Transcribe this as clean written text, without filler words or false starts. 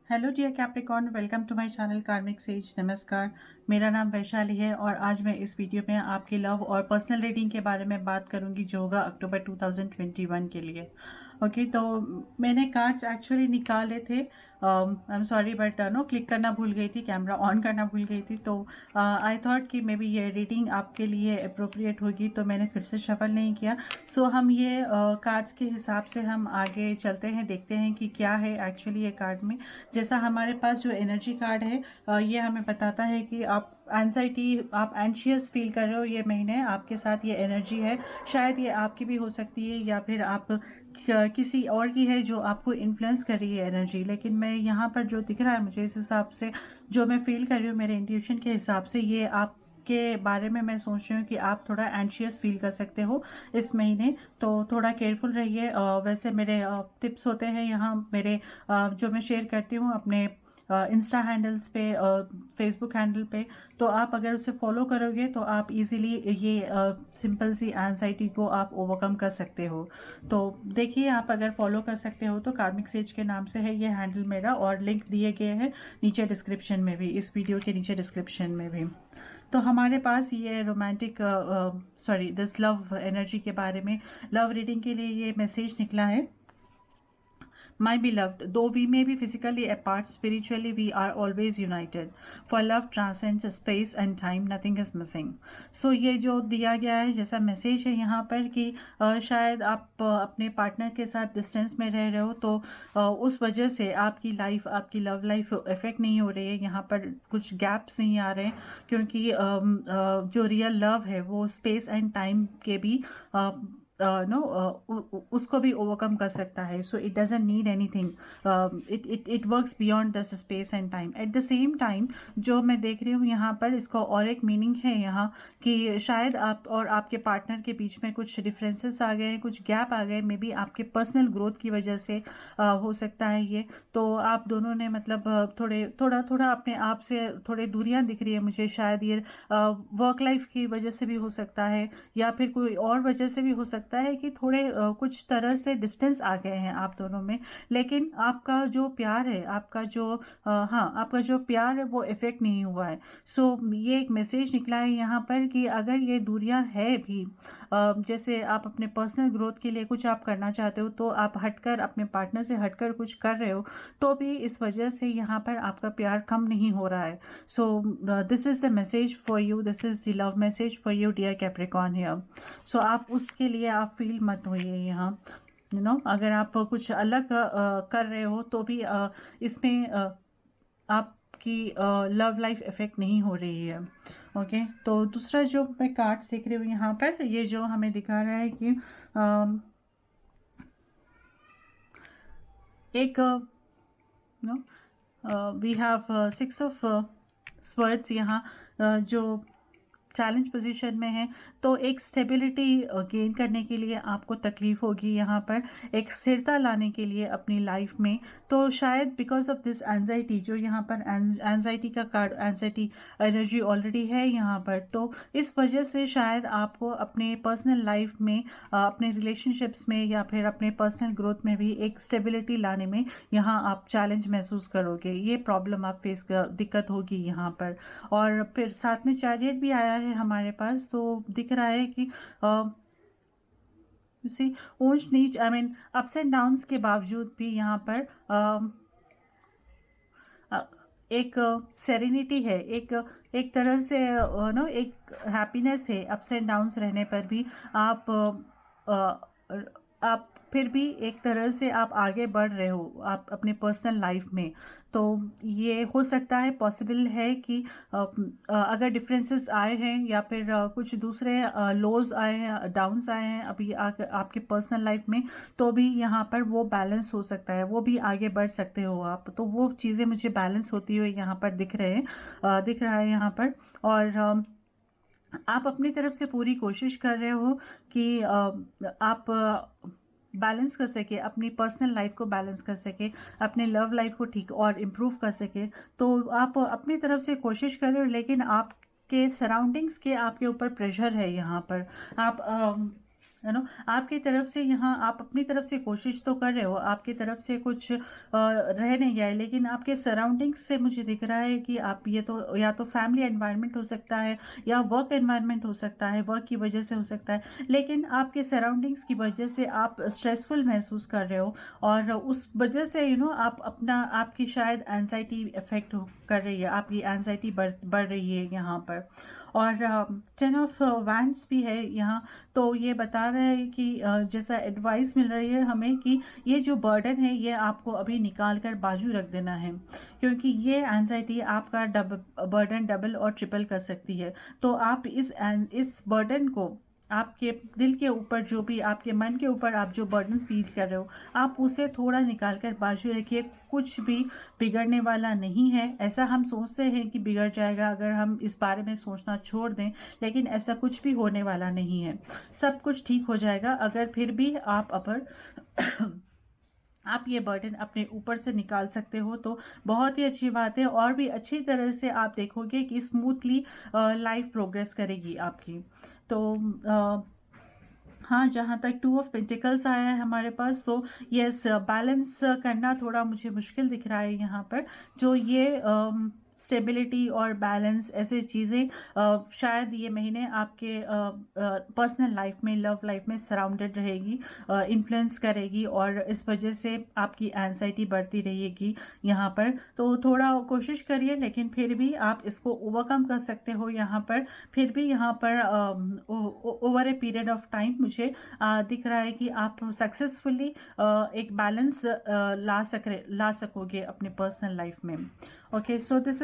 Hello dear Capricorn, welcome to my channel Karmic Sage. नमस्कार, मेरा नाम वैशाली है और आज मैं इस वीडियो में आपकी लव और पर्सनल रीडिंग के बारे में बात करूंगी जो होगा अक्टूबर 2021 के लिए। ओके, तो मैंने कार्ड्स एक्चुअली निकाले थे। I am sorry but no click करना भूल गई थी, कैमरा ऑन करना भूल गई थी, तो आई थॉट कि मे बी ये रीडिंग आपके लिए अप्रोप्रिएट होगी, तो मैंने फिर से शफल नहीं किया। सो हम ये कार्ड्स के हिसाब से हम आगे चलते हैं, देखते हैं कि क्या है एक्चुअली ये कार्ड में। जैसा हमारे पास जो एनर्जी कार्ड है, ये हमें बताता है कि आप आप एंशियस फील कर रहे हो ये महीने, आपके साथ ये एनर्जी है। शायद ये आपकी भी हो सकती है या फिर आप किसी और की है जो आपको इन्फ्लुएंस कर रही है एनर्जी। लेकिन मैं यहाँ पर जो दिख रहा है मुझे, इस हिसाब से जो मैं फील कर रही हूँ मेरे इंट्यूशन के हिसाब से, ये आप के बारे में मैं सोच रही हूँ कि आप थोड़ा एंशियस फील कर सकते हो इस महीने, तो थोड़ा केयरफुल रहिए। वैसे मेरे टिप्स होते हैं यहाँ मेरे, जो मैं शेयर करती हूँ अपने इंस्टा हैंडल्स पे, फेसबुक हैंडल पे, तो आप अगर उसे फॉलो करोगे तो आप इजीली ये सिंपल सी एंजाइटी को आप ओवरकम कर सकते हो। तो देखिए, आप अगर फॉलो कर सकते हो तो कार्मिक सेज के नाम से है ये हैंडल मेरा, और लिंक दिए गए हैं नीचे डिस्क्रिप्शन में भी, इस वीडियो के नीचे डिस्क्रिप्शन में भी। तो हमारे पास ये रोमांटिक दिस लव एनर्जी के बारे में, लव रीडिंग के लिए ये मैसेज निकला है। My beloved, though we may be physically apart, spiritually we are always united. For love transcends space and time, nothing is missing. So ये जो दिया गया है जैसा मैसेज है यहाँ पर कि शायद आप अपने पार्टनर के साथ डिस्टेंस में रह रहे हो, तो उस वजह से आपकी लाइफ, आपकी लव लाइफ इफेक्ट नहीं हो रही है। यहाँ पर कुछ गैप्स नहीं आ रहे हैं क्योंकि जो रियल लव है वो स्पेस एंड टाइम के भी उसको भी ओवरकम कर सकता है। So it doesn't need anything, it works beyond this space and time. At the same time जो मैं देख रही हूँ यहाँ पर, इसका और एक मीनिंग है यहाँ कि शायद आप और आपके पार्टनर के बीच में कुछ डिफरेंसेस आ गए, कुछ गैप आ गए, मे बी आपके पर्सनल ग्रोथ की वजह से हो सकता है ये। तो आप दोनों ने मतलब थोड़ा थोड़ा अपने आप से थोड़े दूरियां दिख रही है मुझे। शायद ये वर्क लाइफ की वजह से भी हो सकता है या फिर कोई और वजह से भी हो सकता है कि थोड़े कुछ तरह से डिस्टेंस आ गए हैं आप दोनों में। लेकिन आपका जो प्यार है, आपका जो हाँ, आपका जो प्यार है वो इफेक्ट नहीं हुआ है। सो ये एक मैसेज निकला है यहाँ पर कि अगर ये दूरियां है भी, जैसे आप अपने पर्सनल ग्रोथ के लिए कुछ आप करना चाहते हो, तो आप हटकर, अपने पार्टनर से हटकर कुछ कर रहे हो, तो भी इस वजह से यहाँ पर आपका प्यार कम नहीं हो रहा है। So this is the message for you, this is the love message for you dear Capricorn here. So आप उसके लिए आप फील मत होइए यहाँ, अगर आप कुछ अलग कर रहे हो तो भी इसमें आपकी लव लाइफ इफेक्ट नहीं हो रही है। ओके, तो दूसरा जो मैं कार्ड्स देख रही हूँ यहाँ पर, ये जो हमें दिखा रहा है कि एक know we have six of swords यहाँ, जो चैलेंज पोजीशन में है, तो एक स्टेबिलिटी गेन करने के लिए आपको तकलीफ होगी यहाँ पर, एक स्थिरता लाने के लिए अपनी लाइफ में। तो शायद बिकॉज ऑफ दिस एंजाइटी, जो यहाँ पर एंजाइटी का कार्ड, एंजाइटी एनर्जी ऑलरेडी है यहाँ पर, तो इस वजह से शायद आपको अपने पर्सनल लाइफ में, अपने रिलेशनशिप्स में या फिर अपने पर्सनल ग्रोथ में भी एक स्टेबिलिटी लाने में यहाँ आप चैलेंज महसूस करोगे। ये प्रॉब्लम आप फेस कर, दिक्कत होगी यहाँ पर। और फिर साथ में चैरियट भी आया है हमारे पास, तो दिख रहा है कि सी ऊंच नीच, I mean ups and downs के बावजूद भी यहाँ पर एक सेरेनिटी है, एक एक तरह से एक हैप्पीनेस है। अप्स एंड डाउन्स रहने पर भी आप आप फिर भी एक तरह से आप आगे बढ़ रहे हो आप अपने पर्सनल लाइफ में। तो ये हो सकता है, पॉसिबल है कि अगर डिफरेंसेस आए हैं या फिर कुछ दूसरे लोज आए हैं, डाउन्स आए हैं अभी आपके पर्सनल लाइफ में, तो भी यहाँ पर वो बैलेंस हो सकता है, वो भी आगे बढ़ सकते हो आप। तो वो चीज़ें मुझे बैलेंस होती हुई यहाँ पर दिख रहे हैं, दिख रहा है यहाँ पर। और आप अपनी तरफ से पूरी कोशिश कर रहे हो कि आप बैलेंस कर सके, अपनी पर्सनल लाइफ को बैलेंस कर सके, अपने लव लाइफ को ठीक और इम्प्रूव कर सके। तो आप अपनी तरफ से कोशिश कर रहे हो, लेकिन आपके सराउंडिंग्स के आपके ऊपर प्रेशर है यहाँ पर। आप आपकी तरफ से यहाँ आप अपनी तरफ से कोशिश तो कर रहे हो, आपकी तरफ से कुछ रह नहीं गया है, लेकिन आपके सराउंडिंग्स से मुझे दिख रहा है कि आप ये तो या तो फैमिली एनवायरनमेंट हो सकता है या वर्क एनवायरनमेंट हो सकता है, वर्क की वजह से हो सकता है, लेकिन आपके सराउंडिंग्स की वजह से आप स्ट्रेसफुल महसूस कर रहे हो और उस वजह से आप अपना आपकी शायद एनजाइटी इफेक्ट कर रही है, आपकी एनजाइटी बढ़ रही है यहाँ पर। और 10 ऑफ वैंड्स भी है यहाँ, तो ये बता रहा है कि जैसा एडवाइस मिल रही है हमें कि ये जो बर्डन है ये आपको अभी निकाल कर बाजू रख देना है, क्योंकि ये एंजाइटी आपका बर्डन डबल और ट्रिपल कर सकती है। तो आप इस बर्डन को, आपके दिल के ऊपर जो भी, आपके मन के ऊपर आप जो बर्डन फील कर रहे हो, आप उसे थोड़ा निकाल कर बाजू रखिए। कुछ भी बिगड़ने वाला नहीं है। ऐसा हम सोचते हैं कि बिगड़ जाएगा अगर हम इस बारे में सोचना छोड़ दें, लेकिन ऐसा कुछ भी होने वाला नहीं है। सब कुछ ठीक हो जाएगा अगर फिर भी आप आप ये बर्डन अपने ऊपर से निकाल सकते हो तो बहुत ही अच्छी बात है, और भी अच्छी तरह से आप देखोगे कि स्मूथली लाइफ प्रोग्रेस करेगी आपकी। तो हाँ, जहाँ तक 2 ऑफ पेंटिकल्स आया है हमारे पास, तो यस, बैलेंस करना थोड़ा मुझे मुश्किल दिख रहा है यहाँ पर। जो ये स्टेबिलिटी और बैलेंस ऐसे चीज़ें शायद ये महीने आपके पर्सनल लाइफ में, लव लाइफ में सराउंडेड रहेगी, इन्फ्लुएंस करेगी, और इस वजह से आपकी एंजाइटी बढ़ती रहेगी यहाँ पर। तो थोड़ा कोशिश करिए, लेकिन फिर भी आप इसको ओवरकम कर सकते हो यहाँ पर। फिर भी यहाँ पर over a period of time मुझे दिख रहा है कि आप सक्सेसफुली एक बैलेंस ला सकोगे अपने पर्सनल लाइफ में। Okay, so this